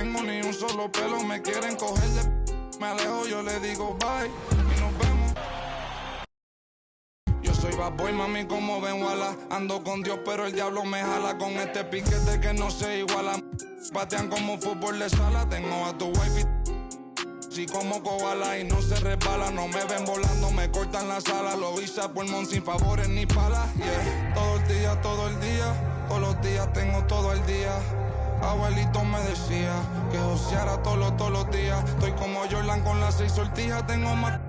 tengo ni un solo pelo. Me quieren coger de me alejo, yo le digo bye y nos vemos. Yo soy bad boy, mami, como ven, wala. Ando con Dios, pero el diablo me jala. Con este piquete que no se iguala. Patean como fútbol de sala. Tengo a tu wifi sí como koala y no se resbala. No me ven volando, me cortan la sala. Lo hice a pulmón sin favores ni palas. Yeah. Todo el día, todo el día. Todos los días tengo todo el día. Abuelito me decía que joseara todos los días. Estoy como Jordan con las 6 sortijas. Tengo más.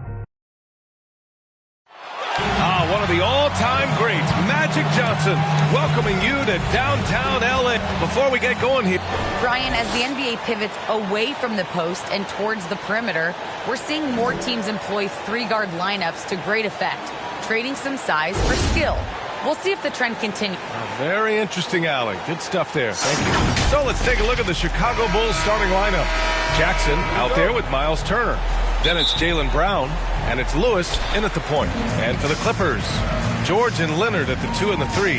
One of the all-time greats, Magic Johnson, welcoming you to downtown LA. Before we get going here, Brian, as the NBA pivots away from the post and towards the perimeter, we're seeing more teams employ three-guard lineups to great effect, trading some size for skill. We'll see if the trend continues. Very interesting, Alec. Good stuff there. Thank you. So let's take a look at the Chicago Bulls starting lineup. Jackson out there with Miles Turner. Then it's Jaylen Brown, and it's Lewis in at the point. And for the Clippers, George and Leonard at the 2 and the 3.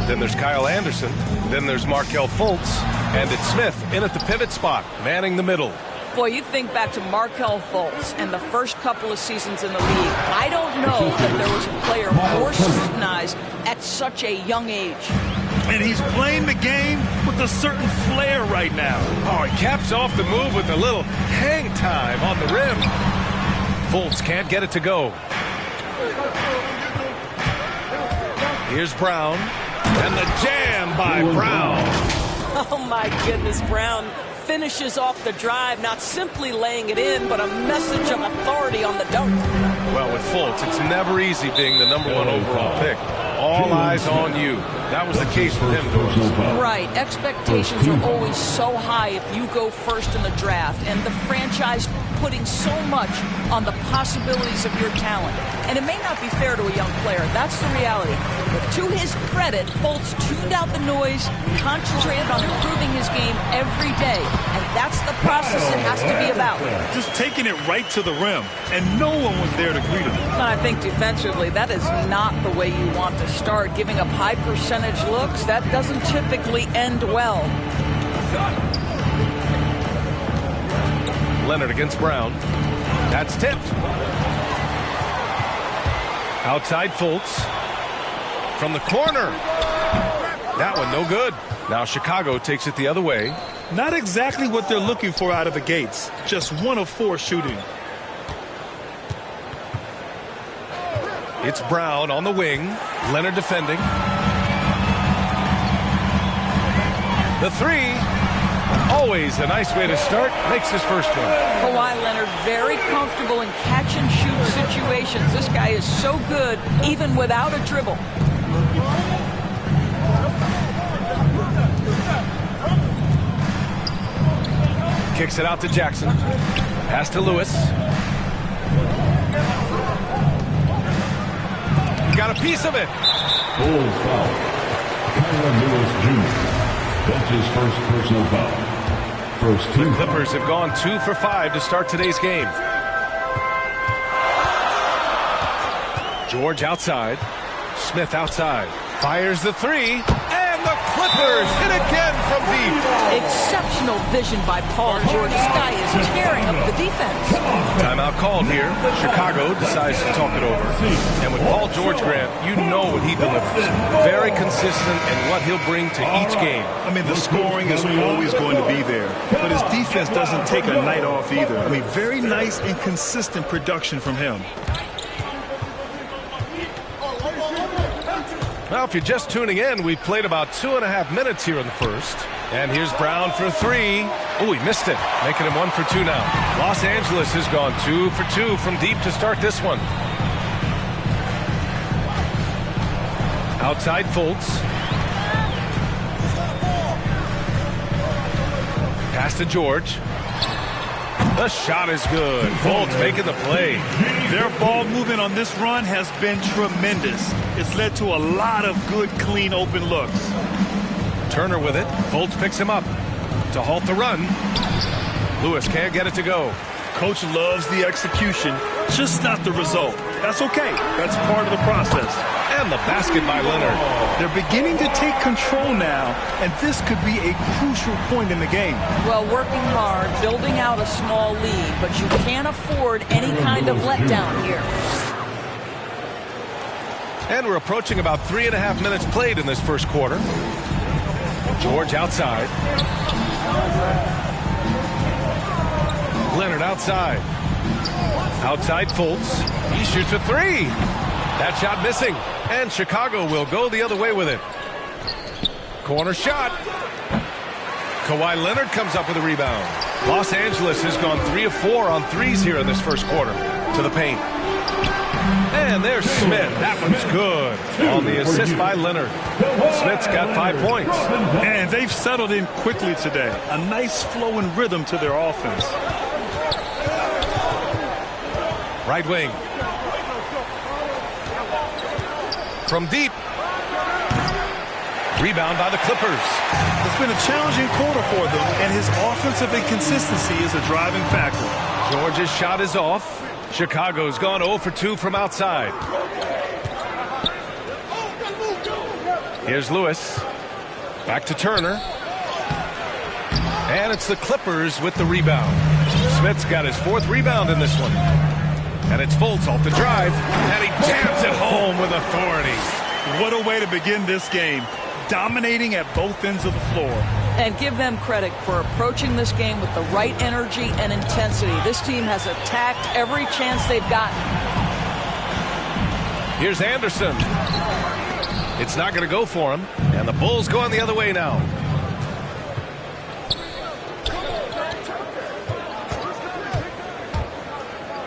Then there's Kyle Anderson. Then there's Markelle Fultz. And it's Smith in at the pivot spot, manning the middle. Boy, you think back to Markelle Fultz and the first couple of seasons in the league. I don't know that there was a player more scrutinized at such a young age. And he's playing the game with a certain flair right now. Oh, he caps off the move with a little hang time on the rim. Fultz can't get it to go. Here's Brown. And the jam by Brown. Oh, my goodness, Brown finishes off the drive, not simply laying it in, but a message of authority on the dunk. Well, with Fultz, it's never easy being the #1 overall pick. All eyes on you. That was the case for him. Right. Expectations are always so high if you go first in the draft, and the franchise putting so much on the possibilities of your talent. And it may not be fair to a young player. That's the reality. But to his credit, Fultz tuned out the noise, concentrated on improving his game every day. And that's the process it has to be about. Just taking it right to the rim, and no one was there to greet him. I think defensively, that is not the way you want to start. Giving up high percentage looks, that doesn't typically end well. Leonard against Brown. That's tipped. Outside Fultz. From the corner. That one no good. Now Chicago takes it the other way. Not exactly what they're looking for out of the gates. Just 1 of 4 shooting. It's Brown on the wing. Leonard defending. The 3. Always a nice way to start. Makes his first one. Kawhi Leonard very comfortable in catch-and-shoot situations. This guy is so good even without a dribble. Kicks it out to Jackson. Pass to Lewis. He got a piece of it. Bulls foul. Kyron Lewis Jr. That's his first personal foul. First team. The Clippers have gone 2 for 5 to start today's game. George outside. Smith outside. Fires the 3. And the Clippers hit again from deep. Exceptional vision by Paul George. This guy is tearing up the defense. Timeout called here. Chicago decides to talk it over. And with Paul George, Grant, you know what he delivers. Very consistent in what he'll bring to each game. I mean, the scoring is always going to be there. But his defense doesn't take a night off either. I mean, very nice and consistent production from him. Well, if you're just tuning in, we've played about 2.5 minutes here in the first. And here's Brown for 3. Oh, he missed it, making him 1 for 2 now. Los Angeles has gone 2 for 2 from deep to start this one. Outside Fultz. Pass to George. The shot is good. Fultz making the play. Their ball movement on this run has been tremendous. It's led to a lot of good, clean, open looks. Turner with it. Fultz picks him up to halt the run. Lewis can't get it to go. Coach loves the execution, just not the result. That's okay. That's part of the process. And the basket by Leonard. They're beginning to take control now, and this could be a crucial point in the game. Well, working hard, building out a small lead, but you can't afford any kind of letdown here. And we're approaching about 3.5 minutes played in this first quarter. George outside. Leonard outside. Outside Fultz. He shoots a three. That shot missing. And Chicago will go the other way with it. Corner shot. Kawhi Leonard comes up with a rebound. Los Angeles has gone 3 of 4 on threes here in this first quarter. To the paint. And there's Smith. That one's good. On the assist by Leonard. Smith's got 5 points. And they've settled in quickly today. A nice flow and rhythm to their offense. Right wing. From deep. Rebound by the Clippers. It's been a challenging quarter for them, and his offensive inconsistency is a driving factor. George's shot is off. Chicago's gone 0 for 2 from outside. Here's Lewis. Back to Turner. And it's the Clippers with the rebound. Smith's got his 4th rebound in this one. And it's Fultz off the drive. And he jams it home with authority. What a way to begin this game. Dominating at both ends of the floor. And give them credit for approaching this game with the right energy and intensity. This team has attacked every chance they've gotten. Here's Anderson. It's not going to go for him. And the Bulls going the other way now.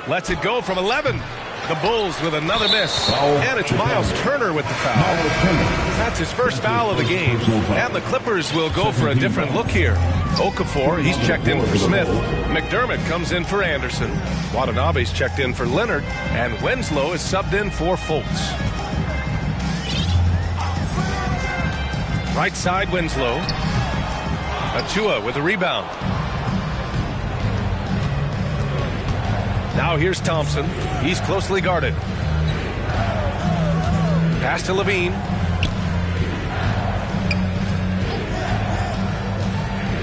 Lets it go from 11. The Bulls with another miss. And it's Miles Turner with the foul. That's his first foul of the game. And the Clippers will go for a different look here. Okafor, he's checked in for Smith. McDermott comes in for Anderson. Watanabe's checked in for Leonard. And Winslow is subbed in for Fultz. Right side, Winslow. Achua with a rebound. Now here's Thompson. He's closely guarded. Pass to Levine.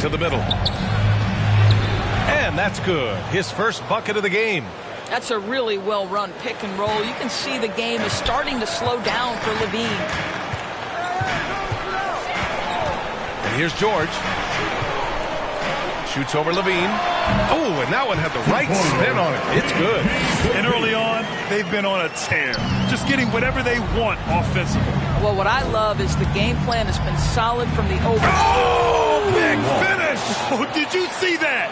To the middle. And that's good. His first bucket of the game. That's a really well-run pick and roll. You can see the game is starting to slow down for Levine. And here's George. Shoots over Levine. Oh, and that one had the right spin on it. It's good. And early on, they've been on a tear. Just getting whatever they want offensively. Well, what I love is the game plan has been solid from the open. Oh, big finish. Oh, did you see that?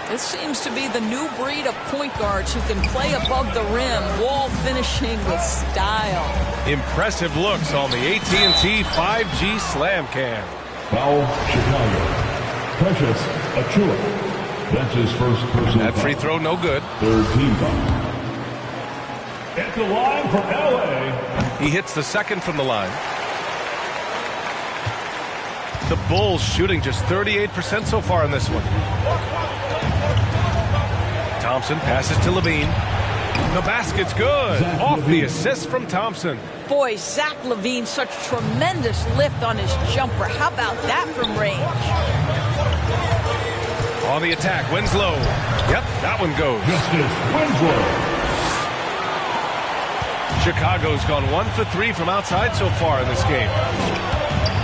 This seems to be the new breed of point guards who can play above the rim, wall finishing with style. Impressive looks on the AT&T 5G Slam Cam. Foul, Chicago. Precious Achua. That's his first personal That free throw no good. 3rd team foul. At the line for LA. He hits the second from the line. The Bulls shooting just 38% so far in this one. Thompson passes to Levine. The basket's good. Off the assist from Thompson. Boy, Zach LaVine, such tremendous lift on his jumper. How about that from range? On the attack, Winslow. Yep, that one goes. Justice Winslow. Chicago's gone 1 for 3 from outside so far in this game.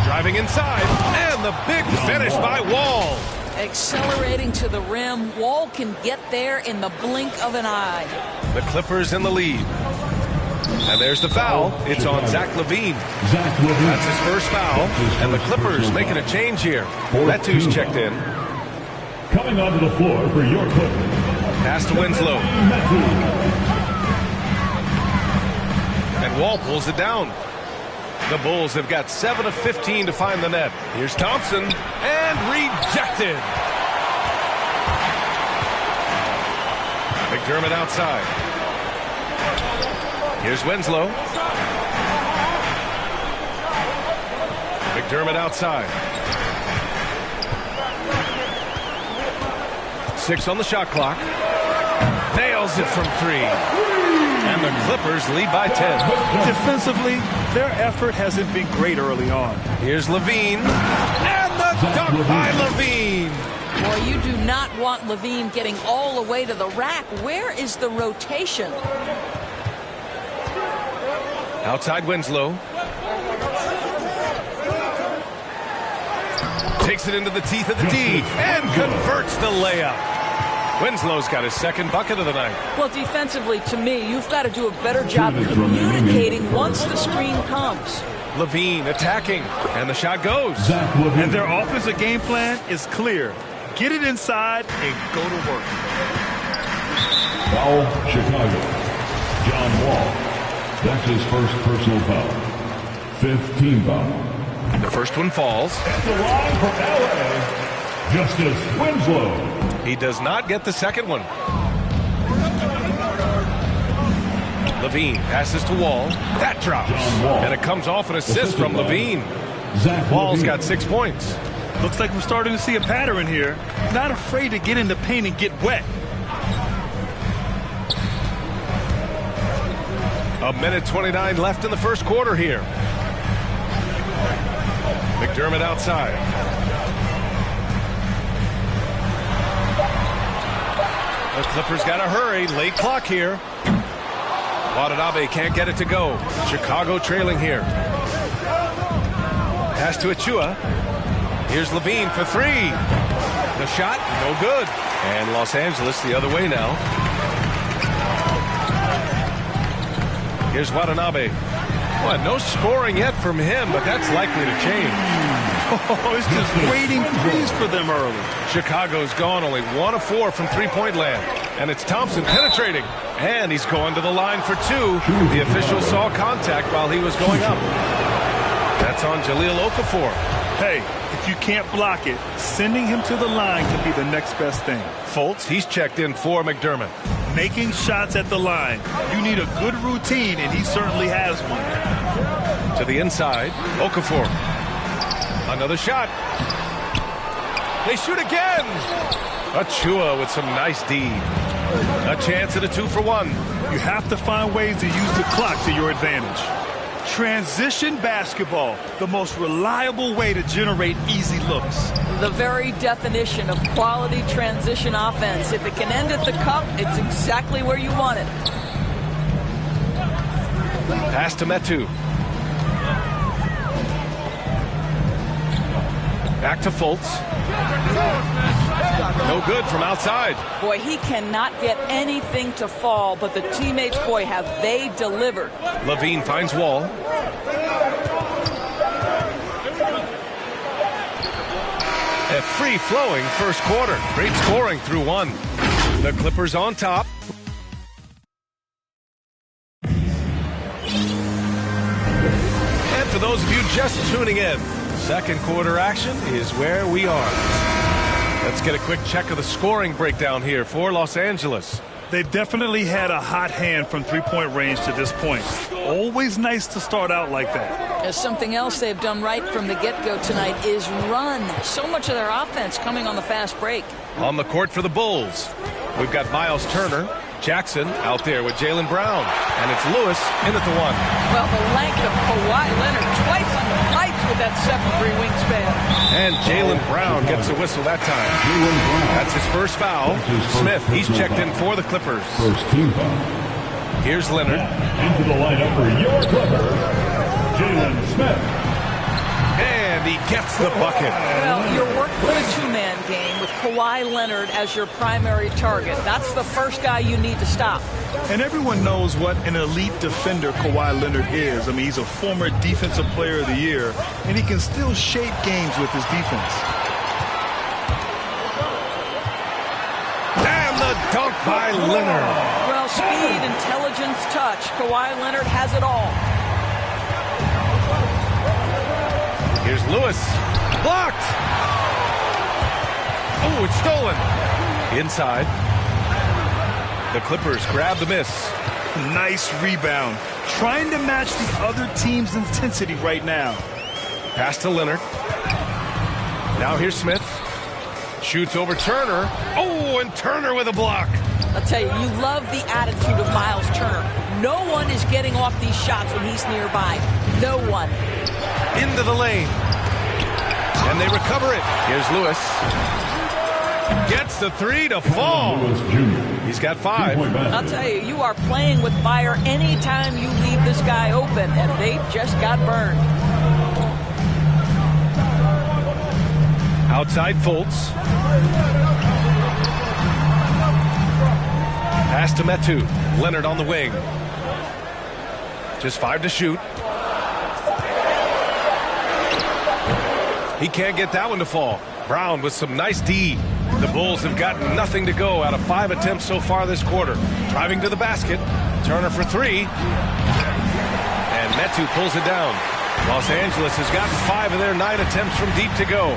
Driving inside, and the big finish by Wall. Accelerating to the rim. Wall can get there in the blink of an eye. The Clippers in the lead. And there's the foul. It's on Zach LaVine. That's his first foul. And the Clippers making a change here. Metu's checked in. Coming onto the floor for your Clippers. Pass to Winslow. And Wall pulls it down. The Bulls have got 7 of 15 to find the net. Here's Thompson. And rejected. McDermott outside. Here's Winslow. McDermott outside. 6 on the shot clock. Nails it from 3. And the Clippers lead by 10. Defensively, their effort hasn't been great early on. Here's Levine. And the dunk by Levine. Boy, you do not want Levine getting all the way to the rack. Where is the rotation? Outside Winslow. Takes it into the teeth of the D and converts the layup. Winslow's got his second bucket of the night. Well, defensively, to me, you've got to do a better job communicating once the screen comes. Levine attacking, and the shot goes. And their offensive game plan is clear. Get it inside and go to work. Foul, Chicago. John Wall. That's his first personal foul. 5th team foul. The first one falls. At the line for LA, Justice Winslow. He does not get the second one. Levine passes to Wall. That drops. And it comes off an assist from Levine. Wall's got 6 points. Looks like we're starting to see a pattern here. Not afraid to get in the paint and get wet. A minute 29 left in the first quarter here. McDermott outside. The Clippers got to hurry. Late clock here. Watanabe can't get it to go. Chicago trailing here. Pass to Achua. Here's Levine for three. The shot, no good. And Los Angeles the other way now. Here's Watanabe. Well, no scoring yet from him, but that's likely to change. Oh, it's just waiting please for them early. Chicago's gone only 1 of 4 from three-point land. And it's Thompson penetrating. And he's going to the line for 2. The official saw contact while he was going up. That's on Jahlil Okafor. Hey, if you can't block it, sending him to the line can be the next best thing. Fultz, he's checked in for McDermott. Making shots at the line. You need a good routine, and he certainly has one. To the inside, Okafor. Another shot. They shoot again. Achua with some nice D. A chance at a 2-for-1. You have to find ways to use the clock to your advantage. Transition basketball, the most reliable way to generate easy looks. The very definition of quality transition offense. If it can end at the cup, it's exactly where you want it. Pass to Metu. Back to Fultz. No good from outside. Boy, he cannot get anything to fall, but the teammates, boy, have they delivered. Levine finds Wall. A free-flowing first quarter. Great scoring through one. The Clippers on top. And for those of you just tuning in, second quarter action is where we are. Let's get a quick check of the scoring breakdown here for Los Angeles. They've definitely had a hot hand from three-point range to this point. Always nice to start out like that. There's something else they've done right from the get-go tonight is run. So much of their offense coming on the fast break. On the court for the Bulls, we've got Miles Turner, Jackson out there with Jaylen Brown, and it's Lewis in at the one. Well, the length of Kawhi Leonard twice on the pipes with that 7'3" wingspan. And Jaylen Brown gets a whistle that time. That's his first foul. Smith, he's checked in for the Clippers. First team foul. Here's Leonard. Into the lineup for your Clippers, Jalen Smith. And he gets the bucket. Well, you're working a two-man game with Kawhi Leonard as your primary target. That's the first guy you need to stop. And everyone knows what an elite defender Kawhi Leonard is. I mean, he's a former Defensive Player of the Year, and he can still shape games with his defense. And the dunk by Leonard. Well, speed, intelligence, touch. Kawhi Leonard has it all. Here's Lewis. Blocked. Oh, it's stolen. Inside. The Clippers grab the miss. Nice rebound. Trying to match the other team's intensity right now. Pass to Leonard. Now here's Smith. Shoots over Turner. Oh, and Turner with a block. I'll tell you, you love the attitude of Miles Turner. No one is getting off these shots when he's nearby. No one. Into the lane. And they recover it. Here's Lewis. Gets the three to fall. He's got 5. I'll tell you, you are playing with fire anytime you leave this guy open, and they just got burned. Outside Fultz. Pass to Metu. Leonard on the wing. Just 5 to shoot. He can't get that one to fall. Brown with some nice D. The Bulls have gotten nothing to go out of 5 attempts so far this quarter. Driving to the basket. Turner for 3. And Metu pulls it down. Los Angeles has gotten 5 of their 9 attempts from deep to go.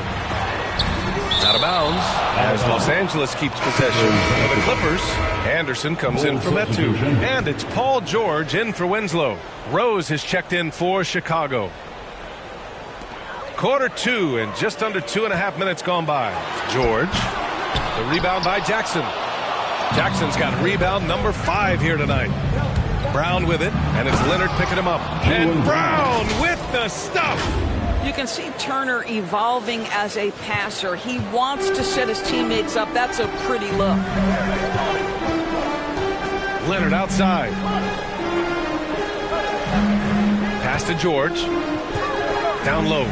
Out of bounds as Los Angeles keeps possession of the Clippers. Anderson comes in for Metu. And it's Paul George in for Winslow. Rose has checked in for Chicago. Quarter 2 and just under 2.5 minutes gone by. George. The rebound by Jackson. Jackson's got rebound number 5 here tonight. Brown with it, and it's Leonard picking him up. And Brown with the stuff. You can see Turner evolving as a passer. He wants to set his teammates up. That's a pretty look. Leonard outside. Pass to George. Down low.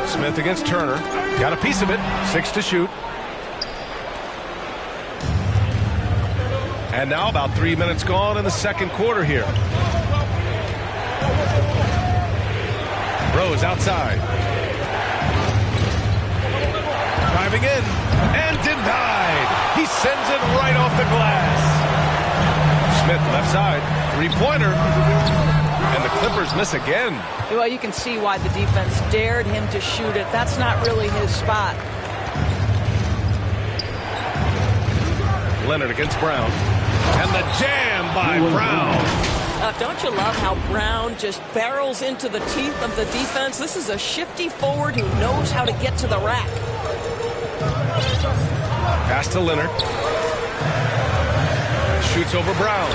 Smith against Turner. Got a piece of it. 6 to shoot. And now about 3 minutes gone in the second quarter here. Rose outside. Driving in. And denied. He sends it right off the glass. Smith left side. 3-pointer. And the Clippers miss again. Well, you can see why the defense dared him to shoot it. That's not really his spot. Leonard against Brown. And the jam by Brown. Don't you love how Brown just barrels into the teeth of the defense? This is a shifty forward who knows how to get to the rack. Pass to Leonard. Shoots over Brown.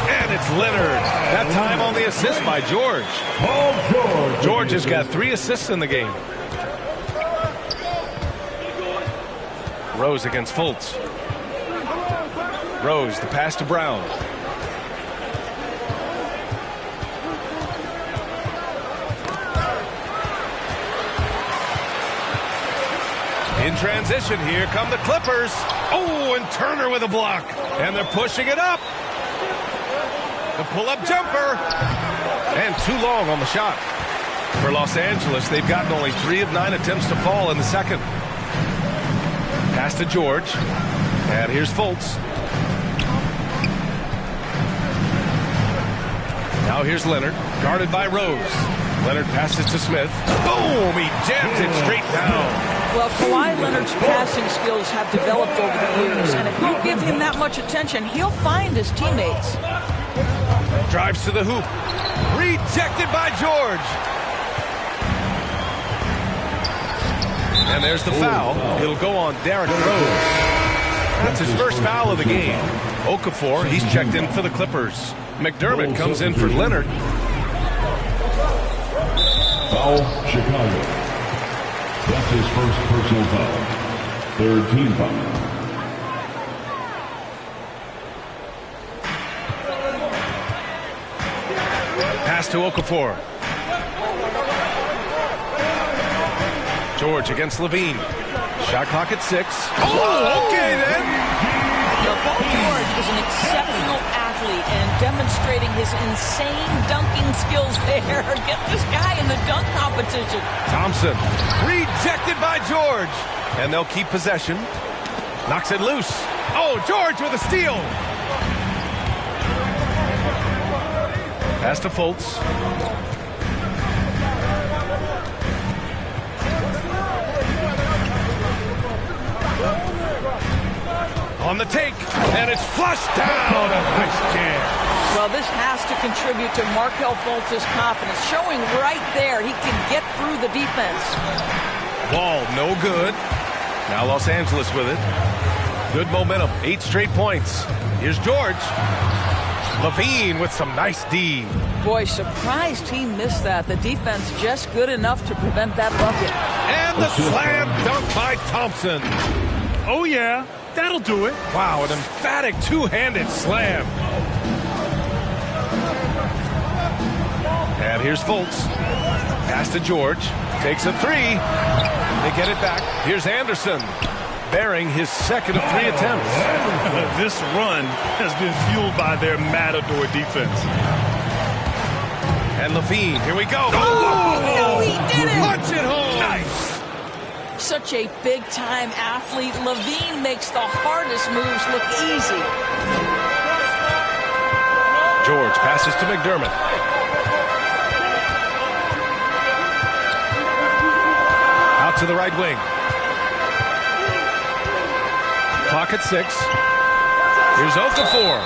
And it's Leonard. That time on the assist by George. George has got 3 assists in the game. Rose against Fultz. Rose, the pass to Brown. In transition, here come the Clippers. Oh, and Turner with a block. And they're pushing it up. The pull-up jumper. And too long on the shot. For Los Angeles, they've gotten only 3 of 9 attempts to fall in the second. Pass to George. And here's Fultz. Now here's Leonard, guarded by Rose. Leonard passes to Smith. Boom! He jams it straight down. Well, Kawhi Leonard's passing skills have developed over the years, and if you give him that much attention, he'll find his teammates. Drives to the hoop. Rejected by George. And there's the foul. It'll go on Derrick Rose. That's his first foul of the game. Okafor, he's checked in for the Clippers. McDermott comes in for Leonard. Foul, Chicago. That's his first personal foul. 3rd team foul. Pass to Okafor. George against Levine. Shot clock at 6. Oh, okay then. Paul George is an exceptional athlete and demonstrating his insane dunking skills there. Get this guy in the dunk competition. Thompson rejected by George. And they'll keep possession. Knocks it loose. Oh, George with a steal. Pass to Fultz. On the take, and it's flushed down. A nice jam. Well, this has to contribute to Markelle Fultz's confidence, showing right there he can get through the defense. Ball no good. Now Los Angeles with it. Good momentum, 8 straight points. Here's George. Levine with some nice D. Boy, surprised he missed that. The defense just good enough to prevent that bucket. And the slam dunk by Thompson. Oh, yeah. That'll do it. Wow, an emphatic two-handed slam. And here's Fultz. Pass to George. Takes a 3. They get it back. Here's Anderson. Bearing his second of 3 attempts. This run has been fueled by their matador defense. And Levine, here we go. Oh, no, he did it. Punch it home. Nice. Such a big-time athlete. Levine makes the hardest moves look easy. George passes to McDermott. Out to the right wing. Clock at 6. Here's Okafor.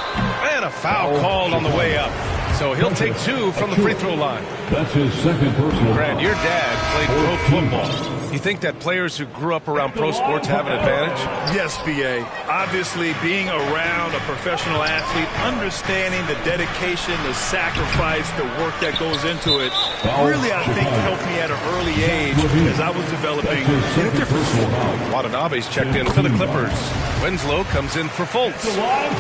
And a foul called on the way up. So he'll take 2 from the free throw line. That's his second personal Grant, foul. your dad played pro football. You think that players who grew up around pro sports have an advantage? Yes, B.A. Obviously, being around a professional athlete, understanding the dedication, the sacrifice, the work that goes into it, really, I think, helped me at an early age as I was developing in a different sport. Watanabe's checked in for the Clippers. Winslow comes in for Fultz.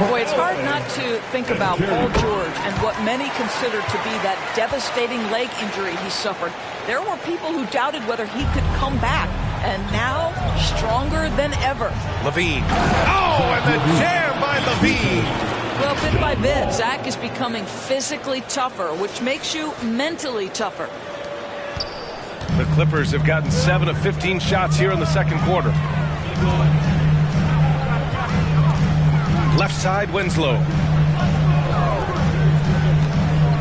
Boy, it's hard not to think about Paul George and what many consider to be that devastating leg injury he suffered. There were people who doubted whether he could come back, and now stronger than ever. Levine. Oh, and the jam by Levine. Well, bit by bit, Zach is becoming physically tougher, which makes you mentally tougher. The Clippers have gotten 7 of 15 shots here in the second quarter. Left side, Winslow.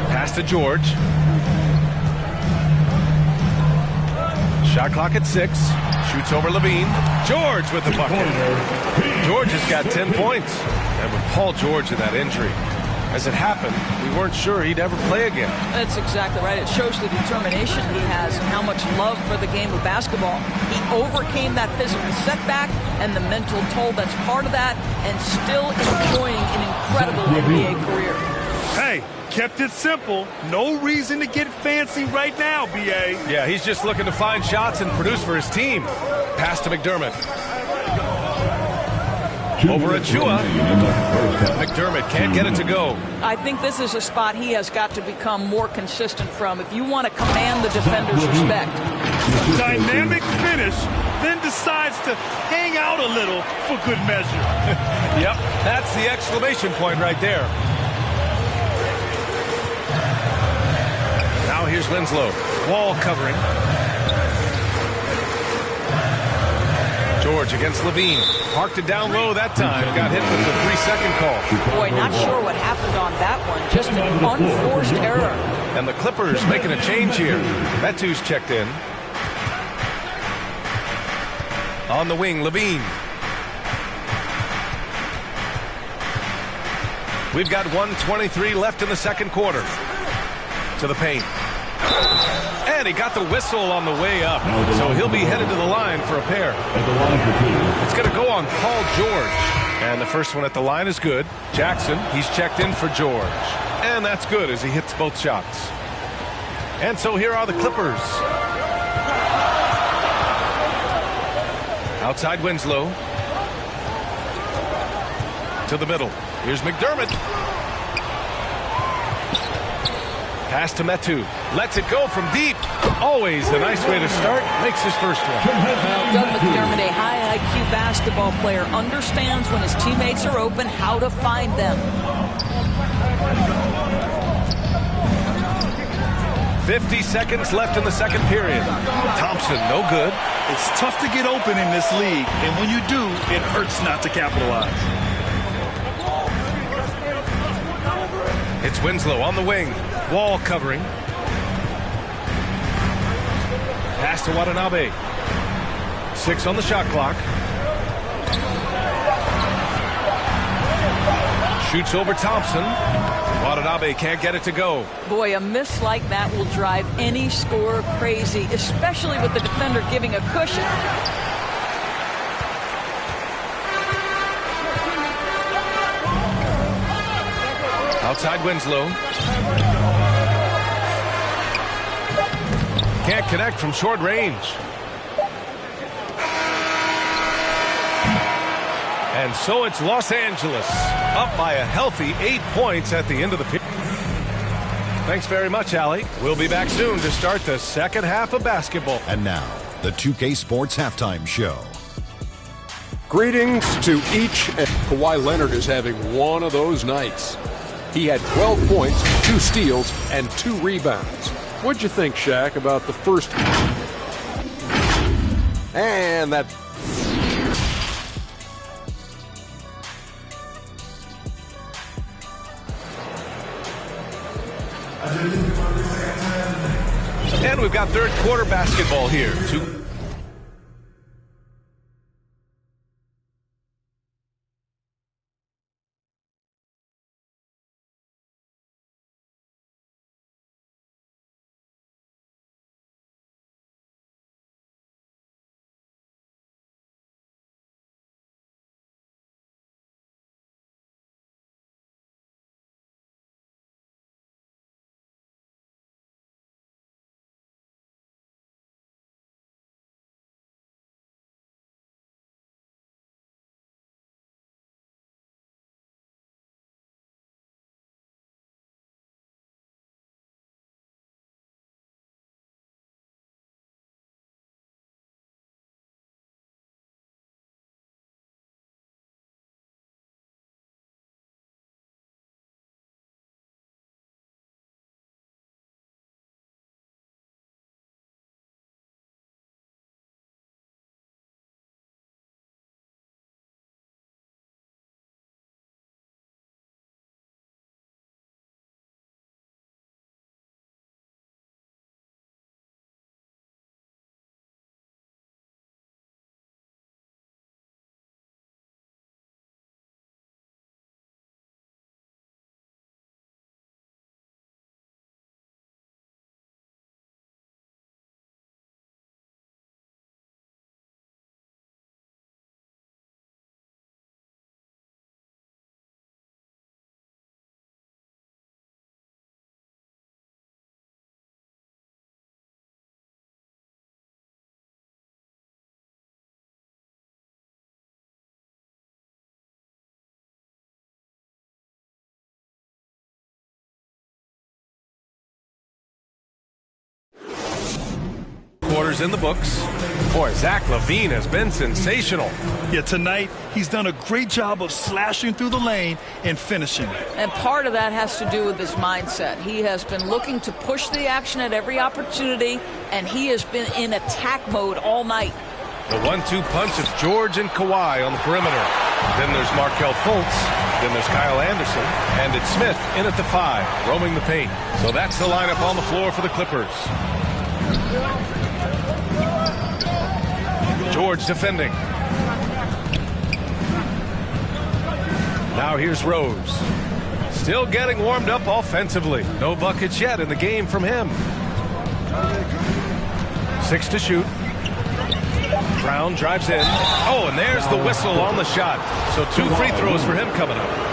Pass to George. Shot clock at 6. Shoots over Levine. George with the bucket. George has got 10 points. And with Paul George and that injury, as it happened, we weren't sure he'd ever play again. That's exactly right. It shows the determination he has and how much love for the game of basketball. He overcame that physical setback and the mental toll that's part of that, and still enjoying an incredible NBA career. Hey, kept it simple. No reason to get fancy right now, B.A. Yeah, he's just looking to find shots and produce for his team. Pass to McDermott. Over at Chua. McDermott can't get it to go. I think this is a spot he has got to become more consistent from if you want to command the defender's respect. Dynamic finish, then decides to hang out a little for good measure. Yep, that's the exclamation point right there. Now here's Winslow. Wall covering. George against Levine. Parked it down low that time. Got hit with the 3-second call. Boy, not sure what happened on that one. Just an unforced error. And the Clippers making a change here. Metu's checked in. On the wing, Levine. We've got 1:23 left in the second quarter. To the paint. And he got the whistle on the way up. So he'll be headed to the line for a pair. It's going to go on Paul George. And the first one at the line is good. Jackson, he's checked in for George. And that's good as he hits both shots. And so here are the Clippers. Outside Winslow. To the middle. Here's McDermott. Pass to Metu. Lets it go from deep. Always a nice way to start. Makes his first one. Well, Doug McDermott, a high IQ basketball player, understands when his teammates are open how to find them. 50 seconds left in the second period. Thompson, no good. It's tough to get open in this league, and when you do, it hurts not to capitalize. It's Winslow on the wing. Wall covering. Pass to Watanabe. 6 on the shot clock. Shoots over Thompson. Watanabe can't get it to go. Boy, a miss like that will drive any scorer crazy, especially with the defender giving a cushion. Outside Winslow. Can't connect from short range. And so it's Los Angeles, up by a healthy 8 points at the end of the period. Thanks very much, Allie. We'll be back soon to start the second half of basketball. And now, the 2K Sports Halftime Show. Greetings to each. Kawhi Leonard is having one of those nights. He had 12 points, 2 steals, and 2 rebounds. What'd you think, Shaq, about the first? And that. And we've got third quarter basketball here. Quarters in the books. Boy, Zach LaVine has been sensational. Yeah, tonight he's done a great job of slashing through the lane and finishing. And part of that has to do with his mindset. He has been looking to push the action at every opportunity, and he has been in attack mode all night. The 1-2 punch of George and Kawhi on the perimeter. Then there's Markelle Fultz. Then there's Kyle Anderson. And it's Smith in at the 5, roaming the paint. So that's the lineup on the floor for the Clippers. George defending. Now here's Rose. Still getting warmed up offensively. No buckets yet in the game from him. 6 to shoot. Brown drives in. Oh, and there's the whistle on the shot. So 2 free throws for him coming up.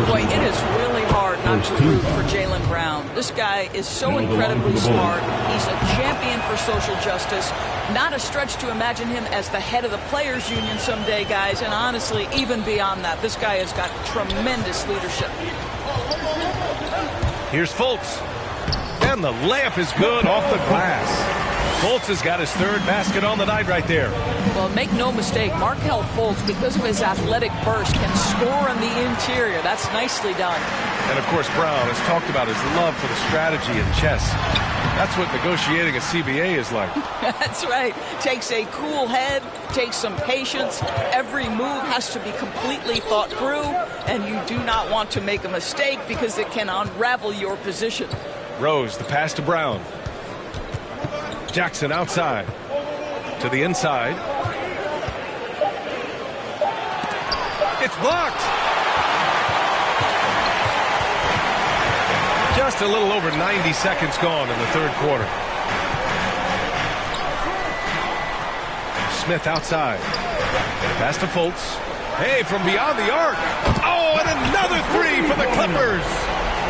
Boy, it is really hard not to root for Jaylen Brown. This guy is so incredibly smart. He's a champion for social justice. Not a stretch to imagine him as the head of the Players Union someday, guys. And honestly, even beyond that, this guy has got tremendous leadership. Here's Fultz. And the layup is good off the glass. Fultz has got his 3rd basket on the night right there. Well, make no mistake, Markelle Fultz, because of his athletic burst, can score on the interior. That's nicely done. And, of course, Brown has talked about his love for the strategy in chess. That's what negotiating a CBA is like. That's right. Takes a cool head, takes some patience. Every move has to be completely thought through, and you do not want to make a mistake because it can unravel your position. Rose, the pass to Brown. Jackson outside. To the inside. It's blocked. Just a little over 90 seconds gone in the 3rd quarter. Smith outside. Pass to Fultz. Hey, from beyond the arc. Oh, and another three for the Clippers.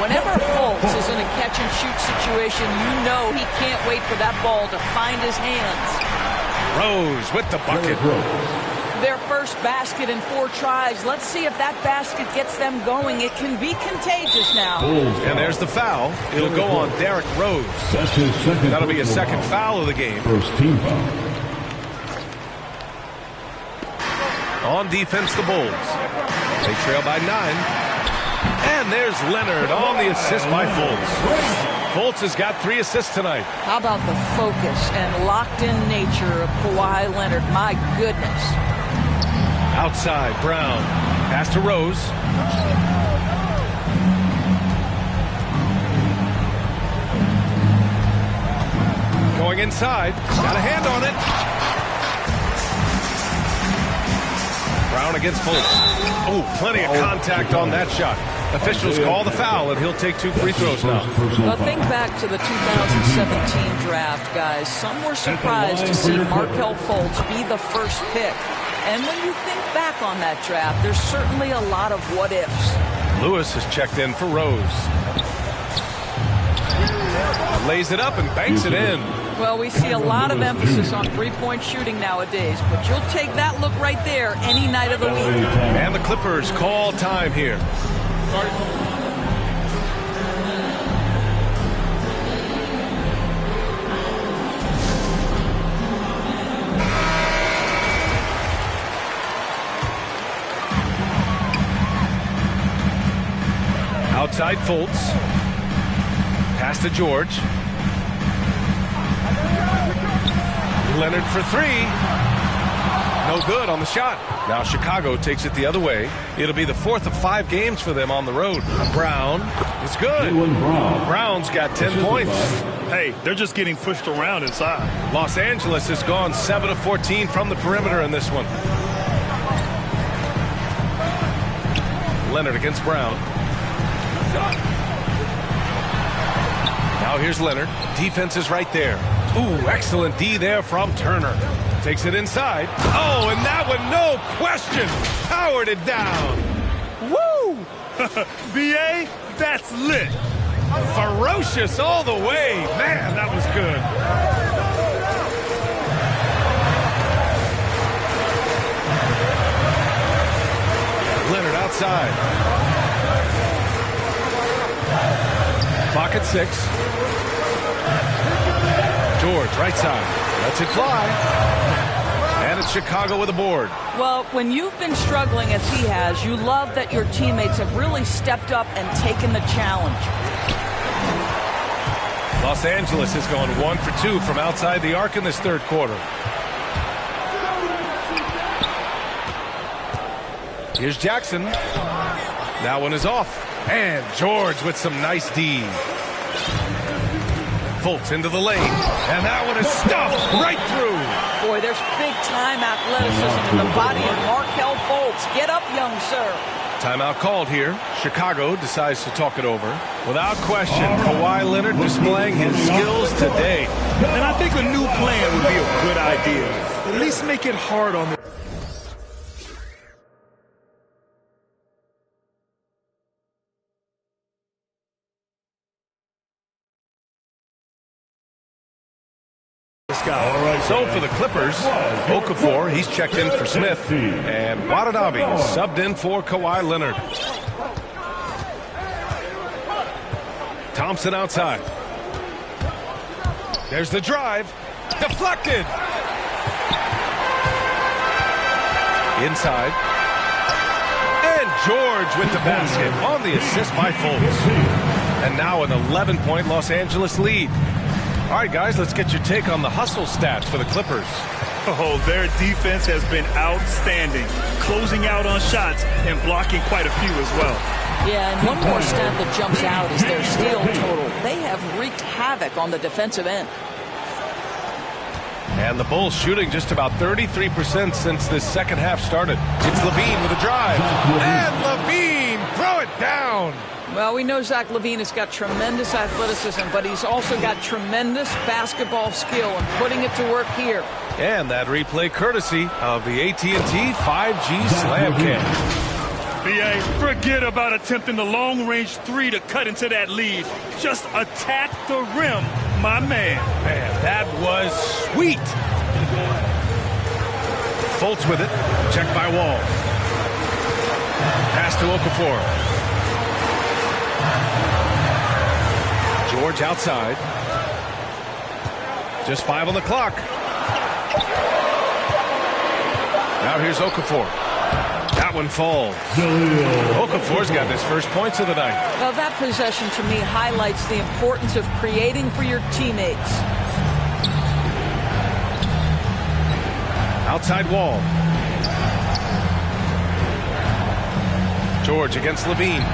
Whenever Fultz is in a catch-and-shoot situation, you know he can't wait for that ball to find his hands. Rose with the bucket. Their first basket in 4 tries. Let's see if that basket gets them going. It can be contagious now. And there's the foul. It'll go on Derrick Rose. That'll be his second foul of the game. First team foul. On defense, the Bulls. They trail by 9. And there's Leonard on the assist by Fultz. Fultz has got 3 assists tonight. How about the focus and locked-in nature of Kawhi Leonard? My goodness. Outside, Brown. Pass to Rose. Going inside. Got a hand on it. Brown against Fultz. Oh, plenty of contact on that shot. Officials call the foul, and he'll take 2 free throws now. Well, think back to the 2017 draft, guys. Some were surprised to see Markelle Fultz be the first pick. And when you think back on that draft, there's certainly a lot of what-ifs. Lewis has checked in for Rose. Lays it up and banks it in. Well, we see a lot of emphasis on three-point shooting nowadays, but you'll take that look right there any night of the week. And the Clippers call time here. Outside Fultz. Pass to George. Leonard for 3. No good on the shot. Now Chicago takes it the other way. It'll be the 4th of 5 games for them on the road. Brown is good. Brown's got 10 points. Hey, they're just getting pushed around inside. Los Angeles has gone 7 of 14 from the perimeter in this one. Leonard against Brown. Now here's Leonard. Defense is right there. Ooh, excellent D there from Turner. Takes it inside. Oh, and that one, no question, powered it down. Woo! B.A., that's lit. Ferocious all the way. Man, that was good. Leonard outside. Clock at 6. George, right side. Lets it fly. And it's Chicago with a board. Well, when you've been struggling as he has, you love that your teammates have really stepped up and taken the challenge. Los Angeles has gone 1 for 2 from outside the arc in this 3rd quarter. Here's Jackson. That one is off. And George with some nice D. Fultz into the lane. And that one is stuffed right through. Boy, there's big-time athleticism in the body of Markelle Fultz. Get up, young sir. Timeout called here. Chicago decides to talk it over. Without question, Kawhi Leonard displaying his skills today. And I think a new plan would be a good idea. At least make it hard on the... So for the Clippers, Okafor, he's checked in for Smith, and Watanabe subbed in for Kawhi Leonard. Thompson outside. There's the drive. Deflected. Inside. And George with the basket on the assist by Fultz. And now an 11-point Los Angeles lead. All right, guys, let's get your take on the hustle stats for the Clippers. Oh, their defense has been outstanding, closing out on shots and blocking quite a few as well. Yeah, and one more stat that jumps out is their steal total. They have wreaked havoc on the defensive end. And the Bulls shooting just about 33% since this second half started. It's LaVine with a drive. And LaVine throwing it down. Well, we know Zach LaVine has got tremendous athleticism, but he's also got tremendous basketball skill and putting it to work here. And that replay courtesy of the AT&T 5G Slam Cam. B.A., forget about attempting the long-range three to cut into that lead. Just attack the rim, my man. Man, that was sweet. Fultz with it. Check by Wall. Pass to Okafor. George outside. Just 5 on the clock. Now here's Okafor. That one falls. Okafor's got his first points of the night. Well, that possession to me highlights the importance of creating for your teammates. Outside Wall. George against LaVine.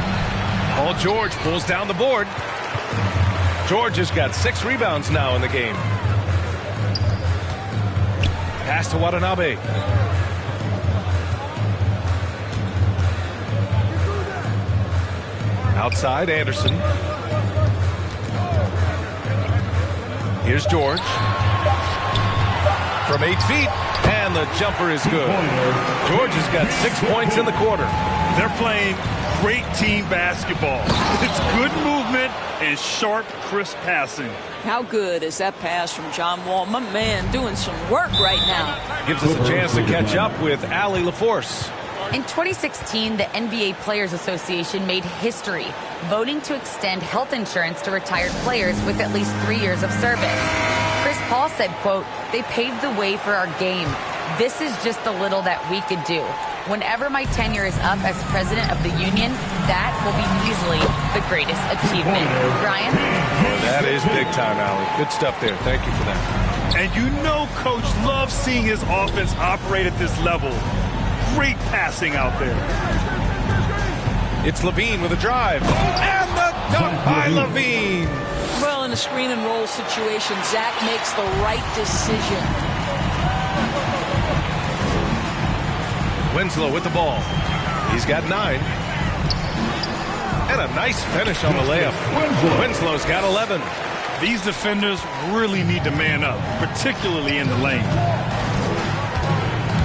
Paul George pulls down the board. George has got 6 rebounds now in the game. Pass to Watanabe. Outside, Anderson. Here's George. From 8 feet, and the jumper is good. George has got 6 points in the quarter. They're playing great team basketball. It's good movement and sharp, crisp passing. How good is that pass from John Wall? My man doing some work right now. Gives us a chance to catch up with Allie LaForce. In 2016, the NBA Players Association made history, voting to extend health insurance to retired players with at least 3 years of service. Chris Paul said, quote, "They paved the way for our game. This is just a little that we could do. Whenever my tenure is up as president of the union, that will be easily the greatest achievement." Brian? That is big time, Allie. Good stuff there. Thank you for that. And you know Coach loves seeing his offense operate at this level. Great passing out there. It's LaVine with a drive. And the dunk by LaVine. Well, in a screen and roll situation, Zach makes the right decision. Winslow with the ball. He's got 9. And a nice finish on the layup. Winslow's got 11. These defenders really need to man up, particularly in the lane.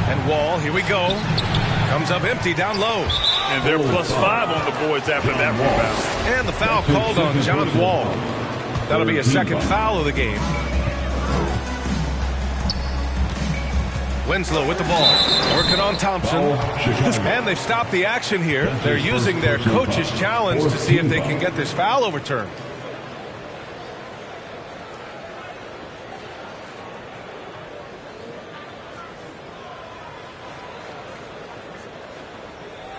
And Wall, here we go. Comes up empty down low. And they're +5 on the boards after that rebound. And the foul called on John Wall. That'll be a second foul of the game. Winslow with the ball. Working on Thompson. And they've stopped the action here. They're using their coach's challenge to see if they can get this foul overturned.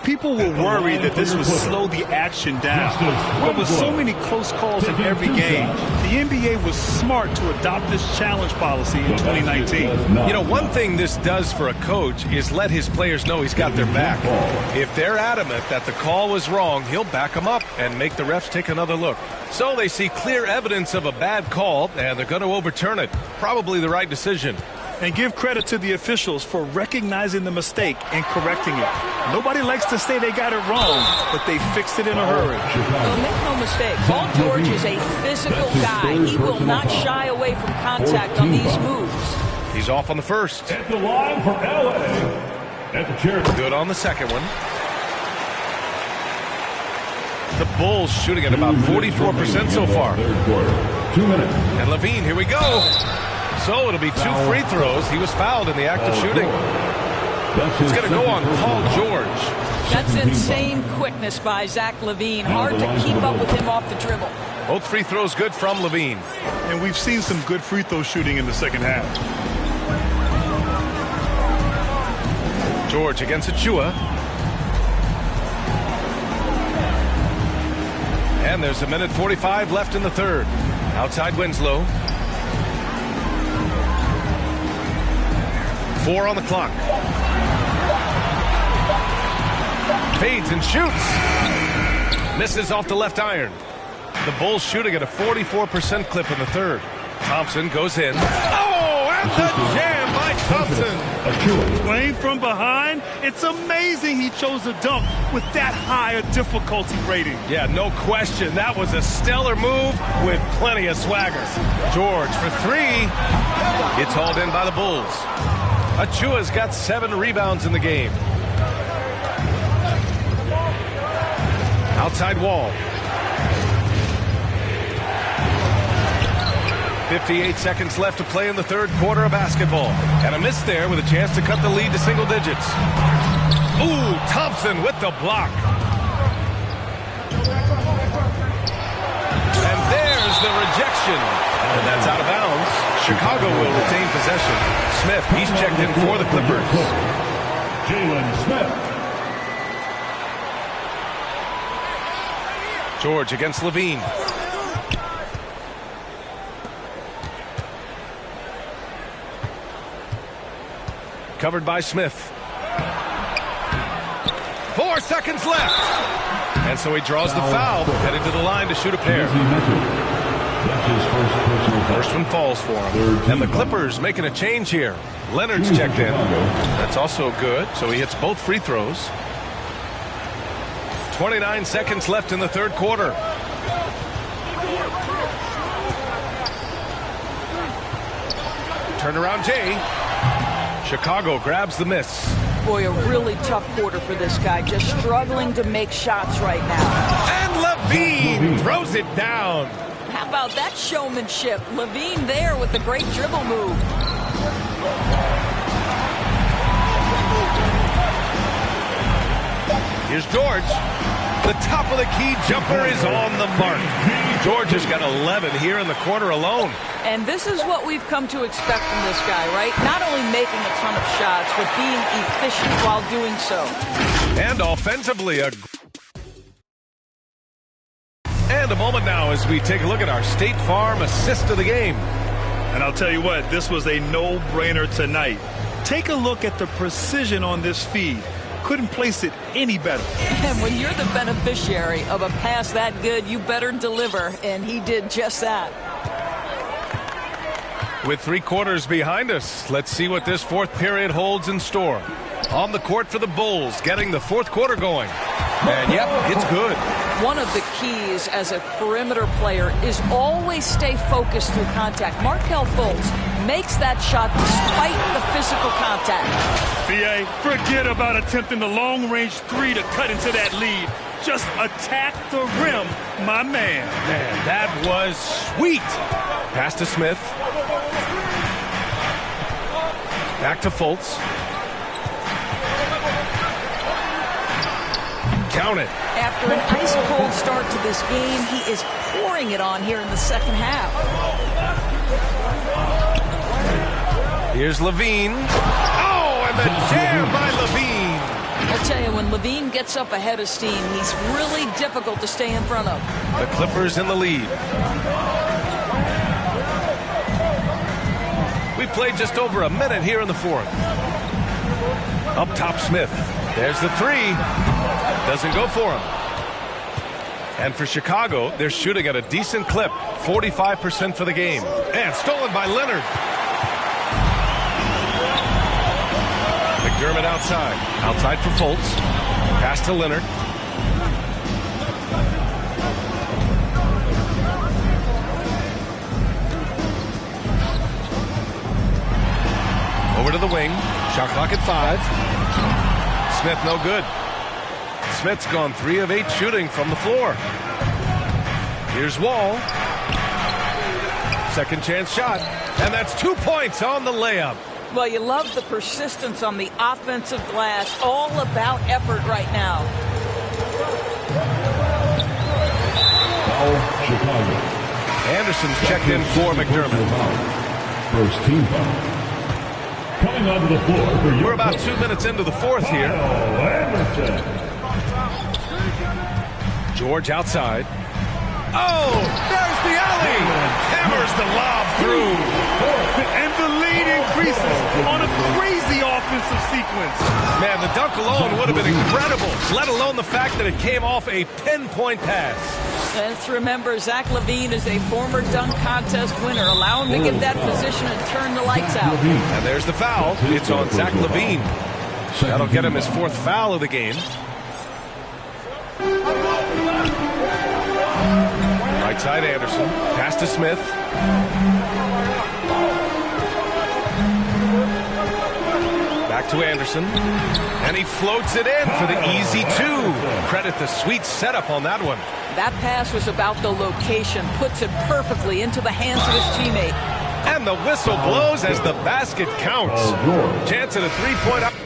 People were worried that this would slow the action down. But with so many close calls in every game, the NBA was smart to adopt this challenge policy in 2019. You know, one thing this does for a coach is let his players know he's got their back. If they're adamant that the call was wrong, he'll back them up and make the refs take another look. So they see clear evidence of a bad call, and they're going to overturn it. Probably the right decision. And give credit to the officials for recognizing the mistake and correcting it. Nobody likes to say they got it wrong, but they fixed it in a hurry. Well, make no mistake, Paul George is a physical guy. He will not shy away from contact on these moves. He's off on the first. At the line for LA. At the chair. Good on the second one. The Bulls shooting at about 44% so far. Third quarter. 2 minutes. And LaVine, here we go. So it'll be 2 free throws. He was fouled in the act of shooting. It's going to go on Paul George. That's insane quickness by Zach LaVine. Hard to keep up with him off the dribble. Both free throws good from LaVine. And we've seen some good free throw shooting in the second half. George against Achua. And there's 1:45 left in the third. Outside Winslow. 4 on the clock. Fades and shoots. Misses off the left iron. The Bulls shooting at a 44% clip in the third. Thompson goes in. Oh, and the jam by Thompson. Playing from behind, it's amazing he chose a dunk with that high a difficulty rating. Yeah, no question. That was a stellar move with plenty of swagger. George for three. It's hauled in by the Bulls. Achua's got 7 rebounds in the game. Outside wall. 58 seconds left to play in the third quarter of basketball. And a miss there with a chance to cut the lead to single digits. Ooh, Thompson with the block. And there's the rejection. And that's out of bounds. Chicago will retain possession. Smith, he's checked in for the Clippers. Jalen Smith. George against Levine. Covered by Smith. 4 seconds left. And so he draws the foul, headed to the line to shoot a pair. First one falls for him. And the Clippers making a change here. Leonard's checked in. That's also good, so he hits both free throws. 29 seconds left in the third quarter. Turnaround Jay. Chicago grabs the miss. Boy, a really tough quarter for this guy. Just struggling to make shots right now. And Levine throws it down. How about that showmanship? Levine there with the great dribble move. Here's George. The top of the key jumper is on the mark. George has got 11 here in the quarter alone. And this is what we've come to expect from this guy, right? Not only making a ton of shots, but being efficient while doing so. And offensively, and a moment now as we take a look at our State Farm assist of the game. And I'll tell you what, this was a no-brainer tonight. Take a look at the precision on this feed. Couldn't place it any better. And when you're the beneficiary of a pass that good, you better deliver, and he did just that. With 3 quarters behind us, let's see what this fourth period holds in store. On the court for the Bulls, getting the fourth quarter going. And yep, it's good. One of the keys as a perimeter player is always stay focused through contact. Markelle Fultz makes that shot despite the physical contact. B.A., forget about attempting the long-range 3 to cut into that lead. Just attack the rim, my man. Man, that was sweet. Pass to Smith. Back to Fultz. Count it. After an ice-cold start to this game, he is pouring it on here in the second half. Here's Levine. Oh, and the jam by Levine. I'll tell you, when Levine gets up ahead of steam, he's really difficult to stay in front of. The Clippers in the lead. We played just over a minute here in the fourth. Up top, Smith. There's the 3. Doesn't go for him. And for Chicago, they're shooting at a decent clip. 45% for the game. And stolen by Leonard. McDermott outside. Outside for Fultz. Pass to Leonard. Over to the wing. Shot clock at 5. Smith no good. Smith's gone 3 of 8 shooting from the floor. Here's Wall. Second chance shot. And that's 2 points on the layup. Well, you love the persistence on the offensive glass. All about effort right now. Chicago. Anderson's checked in for McDermott. First team foul. Coming onto the floor for your We're about 2 minutes into the fourth here. Anderson. George outside. Oh, there's the alley. Hammers the lob through. And the lead increases on a crazy offensive sequence. Man, the dunk alone would have been incredible, let alone the fact that it came off a pinpoint pass. Let's remember, Zach LaVine is a former dunk contest winner. Allow him to get that position and turn the lights out. And there's the foul. It's on Zach LaVine. That'll get him his 4th foul of the game. Right side Anderson. Pass to Smith. Back to Anderson. And he floats it in for the easy 2. Credit the sweet setup on that one. That pass was about the location. Puts it perfectly into the hands of his teammate. And the whistle blows as the basket counts. Chance at a 3-point opportunity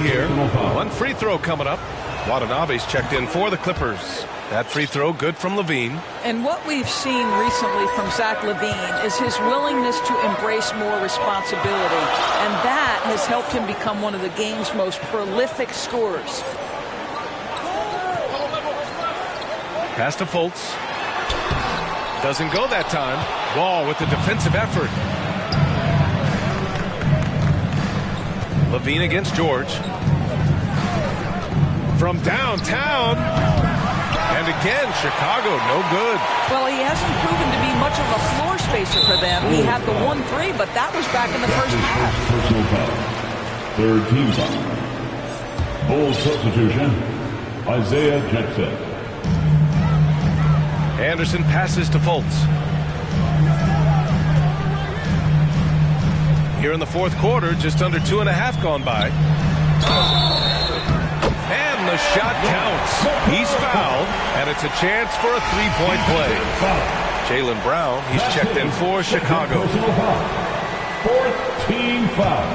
here. 1 free throw coming up. Watanabe's checked in for the Clippers. That free throw good from LaVine. And what we've seen recently from Zach LaVine is his willingness to embrace more responsibility. And that has helped him become one of the game's most prolific scorers. Pass to Fultz. Doesn't go that time. Wall with the defensive effort. LaVine against George. From downtown. And again, Chicago, no good. Well, he hasn't proven to be much of a floor spacer for them. He had the 1-3, but that was back in the first half. Personal foul. 3rd team foul. Bulls substitution, Isaiah Jackson. Anderson passes to Fultz. Here in the 4th quarter, just under 2.5 gone by. And the shot counts. He's fouled, and it's a chance for a 3-point play. Jaylen Brown, he's checked in for Chicago. 4th team foul.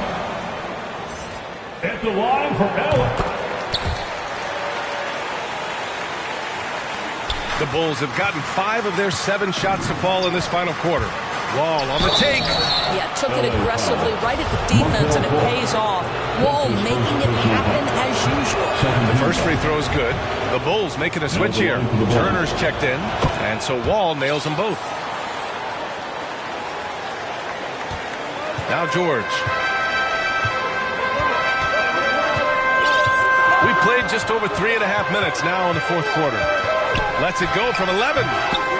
At the line for Allen. The Bulls have gotten 5 of their 7 shots to fall in this final quarter. Wall on the take. Yeah, took it aggressively right at the defense, and it pays off. Wall making it happen as usual. The first free throw is good. The Bulls making a switch here. Turner's checked in, and so Wall nails them both. Now George. We played just over 3.5 minutes now in the 4th quarter. Lets it go from 11.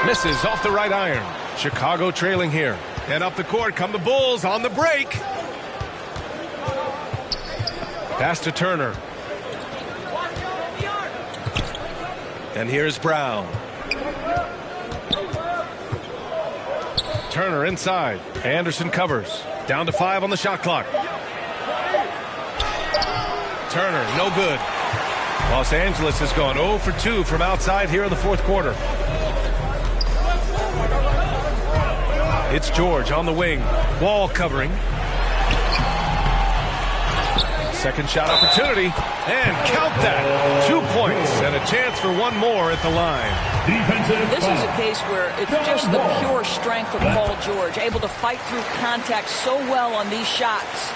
Misses off the right iron. Chicago trailing here. And up the court come the Bulls on the break. Pass to Turner. And here's Brown. Turner inside. Anderson covers. Down to 5 on the shot clock. Turner, no good. Los Angeles has gone 0 for 2 from outside here in the 4th quarter. It's George on the wing. Wall covering. Second shot opportunity. And count that. 2 points and a chance for 1 more at the line. This is a case where it's just the pure strength of Paul George, able to fight through contact so well on these shots.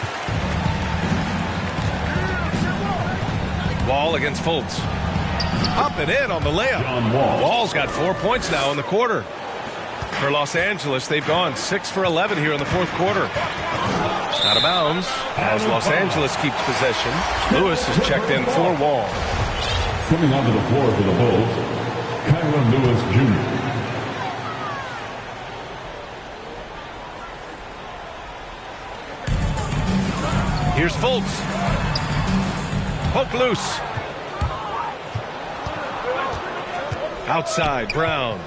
Wall against Fultz. Up and in on the layup. Wall's got 4 points now in the quarter. For Los Angeles, they've gone 6 for 11 here in the 4th quarter. Out of bounds as Los Angeles keeps possession. Lewis is checked in for Wall. Coming onto the floor for the Bulls, Kyron Lewis Jr. Here's Fultz. Poke loose. Outside, Brown.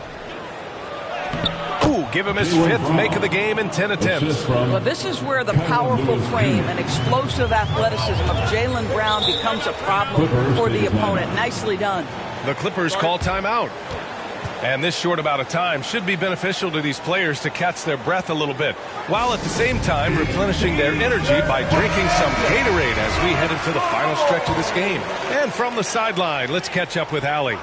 Ooh, give him his fifth make of the game in 10 attempts. Well, this is where the powerful frame and explosive athleticism of Jaylen Brown becomes a problem for the opponent. Nicely done. The Clippers call timeout. And this short amount of time should be beneficial to these players to catch their breath a little bit, while at the same time replenishing their energy by drinking some Gatorade as we head into the final stretch of this game. And from the sideline, let's catch up with Allie.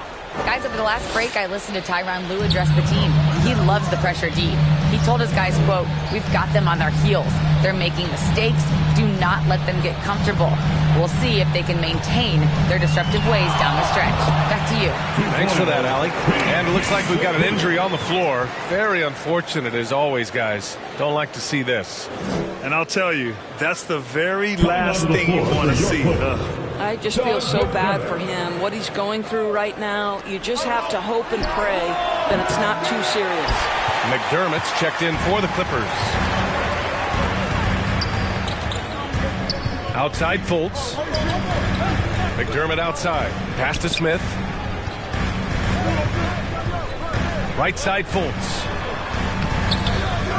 Guys, over the last break, I listened to Tyronn Lue address the team. He loves the pressure deep. He told his guys, quote, "We've got them on their heels. They're making mistakes. Do not let them get comfortable. We'll see if they can maintain their disruptive ways down the stretch." Back to you. Thanks for that, Allie. And it looks like we've got an injury on the floor. Very unfortunate as always, guys. Don't like to see this. And I'll tell you, that's the very last thing you want to see. I just feel so bad for him. What he's going through right now, you just have to hope and pray that it's not too serious. McDermott's checked in for the Clippers. Outside Fultz. McDermott outside. Pass to Smith. Right side Fultz.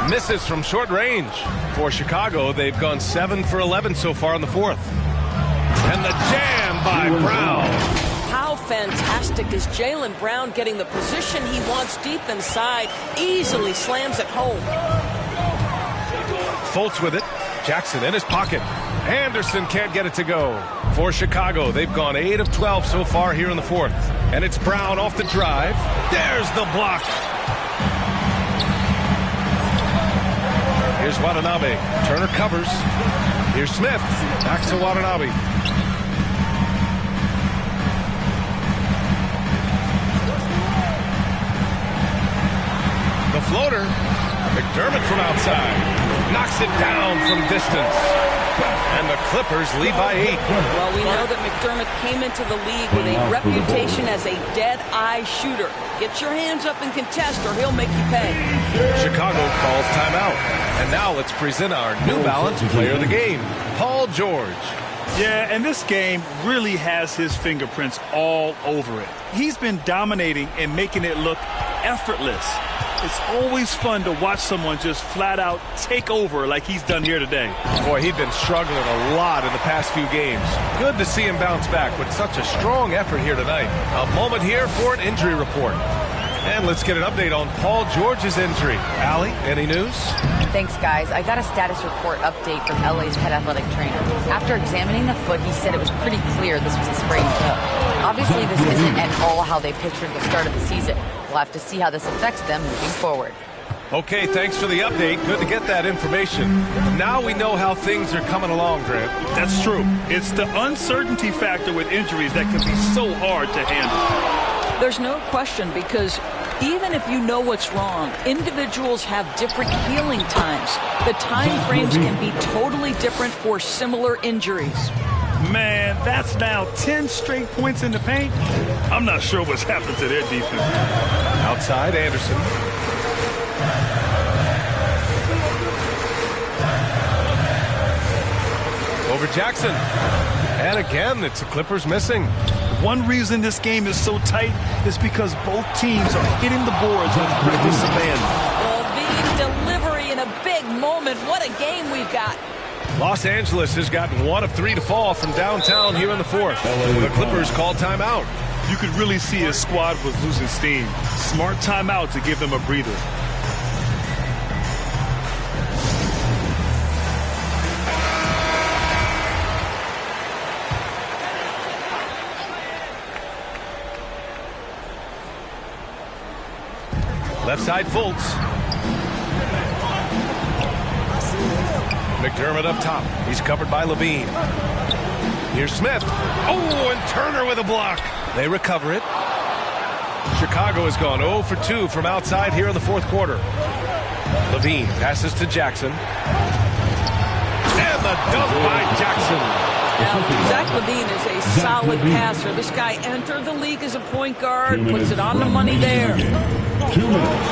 Misses from short range. For Chicago, they've gone 7 for 11 so far in the fourth. And the jam by Brown. How fantastic is Jaylen Brown getting the position he wants deep inside, easily slams it home. Fultz with it. Jackson in his pocket. Anderson can't get it to go. For Chicago, they've gone 8 of 12 so far here in the fourth. And it's Brown off the drive. There's the block. Here's Watanabe. Turner covers. Here's Smith. Back to Watanabe. The floater. McDermott from outside. Knocks it down from distance. And the Clippers lead by 8. Well, we know that McDermott came into the league with a reputation as a dead-eye shooter. Get your hands up and contest or he'll make you pay. Chicago calls timeout. And now let's present our New Balance player of the game, Paul George. Yeah, and this game really has his fingerprints all over it. He's been dominating and making it look effortless. It's always fun to watch someone just flat out take over like he's done here today. Boy, he'd been struggling a lot in the past few games. Good to see him bounce back with such a strong effort here tonight. A moment here for an injury report. And let's get an update on Paul George's injury. Allie, any news? Thanks, guys. I got a status report update from LA's head athletic trainer. After examining the foot, he said it was pretty clear this was a sprained toe. Obviously, this isn't at all how they pictured the start of the season. We'll have to see how this affects them moving forward. Okay, thanks for the update. Good to get that information. Now we know how things are coming along, Grant. That's true. It's the uncertainty factor with injuries that can be so hard to handle. There's no question, because even if you know what's wrong, individuals have different healing times. The time frames can be totally different for similar injuries. Man, that's now 10 straight points in the paint. I'm not sure what's happened to their defense. Outside, Anderson. Over Jackson. And again, it's the Clippers missing. One reason this game is so tight is because both teams are hitting the boards with reckless abandon. Well, the delivery in a big moment. What a game we've got. Los Angeles has gotten 1 of 3 to fall from downtown here in the fourth. The Clippers call timeout. You could really see his squad was losing steam. Smart timeout to give them a breather. Left side, Fultz. McDermott up top. He's covered by Levine. Here's Smith. Oh, and Turner with a block. They recover it. Chicago has gone 0 for 2 from outside here in the fourth quarter. Levine passes to Jackson. And the dunk by Jackson. Now, Zach Levine is a solid passer. This guy entered the league as a point guard, puts it on the money there. 2 minutes.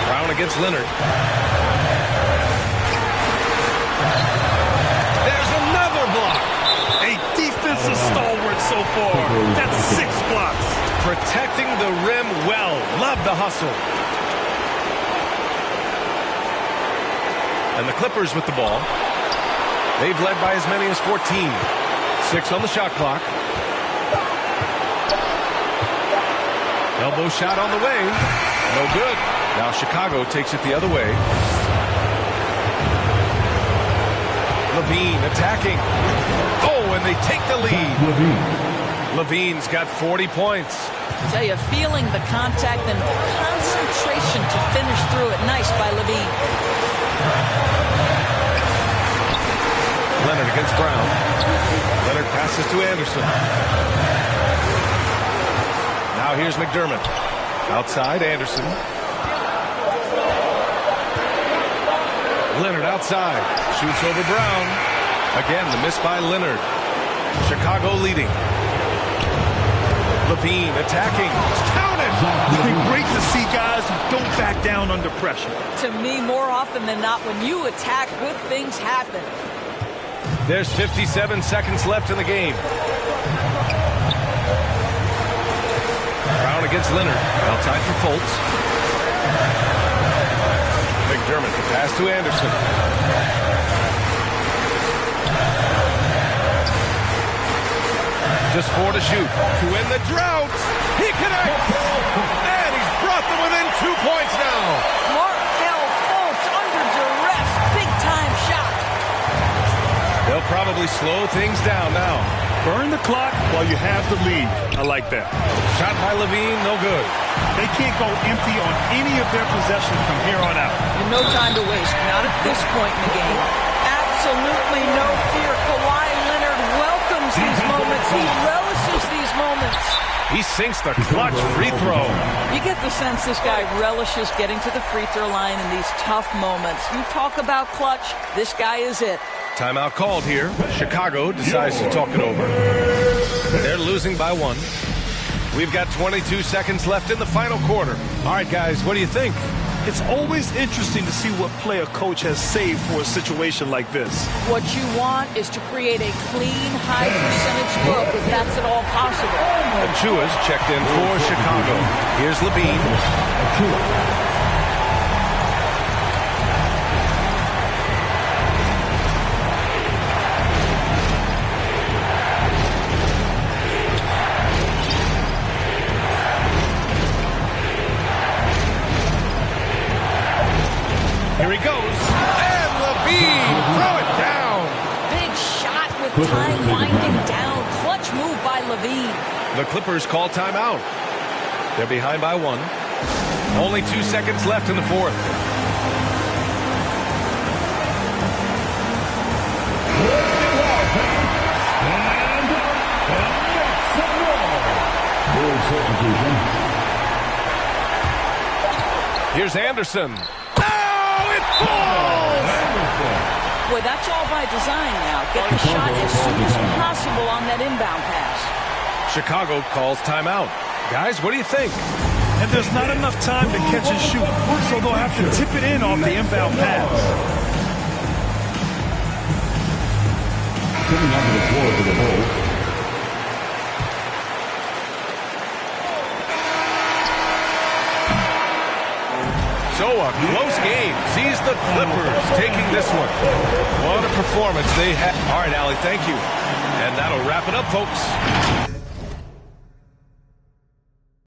Brown against Leonard. There's another block. A defensive stalwart so far. That's 6 blocks. protecting the rim well. Love the hustle. And the Clippers with the ball. They've led by as many as 14. 6 on the shot clock. Elbow shot on the way. No good. Now Chicago takes it the other way. Levine attacking. Oh, and they take the lead. Levine's got 40 points. I tell you, feeling the contact and concentration to finish through it. Nice by Levine. Leonard against Brown. Leonard passes to Anderson. Now here's McDermott. Outside, Anderson. Leonard outside. Shoots over Brown. Again, the miss by Leonard. Chicago leading. Levine attacking. Counted. It's been great to see guys who don't back down under pressure. To me, more often than not, when you attack, good things happen. There's 57 seconds left in the game. Brown against Leonard. Outside for Fultz. McDermott, the pass to Anderson. Just 4 to shoot. To win the drought. He connects. And he's brought them within 2 points now. Markel Fultz under duress. Big time shot. They'll probably slow things down now. Burn the clock while you have the lead. I like that. Shot by Levine, no good. They can't go empty on any of their possessions from here on out. And no time to waste. Not at this point in the game. Absolutely no fear. Kawhi Leonard welcomes these moments. He relishes these moments. He sinks the clutch free throw. You get the sense this guy relishes getting to the free throw line in these tough moments. You talk about clutch, this guy is it. Timeout called here. Chicago decides to talk it over. They're losing by 1. We've got 22 seconds left in the final quarter. All right, guys, what do you think? It's always interesting to see what play a coach has saved for a situation like this. What you want is to create a clean, high-percentage look if that's at all possible. Achua's checked in for Chicago. Here's Levine. Here he goes. And Levine, throw it down. Big shot with time winding down. Clutch move by Levine. The Clippers call timeout. They're behind by 1. Only 2 seconds left in the fourth. Here's Anderson. Boy, that's all by design now. Get the shot as soon as possible on that inbound pass. Chicago calls timeout. Guys, what do you think? And there's not enough time to catch and shoot, so they'll have to tip it in off the inbound pass. Coming onto the floor for the Bulls. So a close game sees the Clippers taking this one. What a performance they had. All right, Allie, thank you. And that'll wrap it up, folks.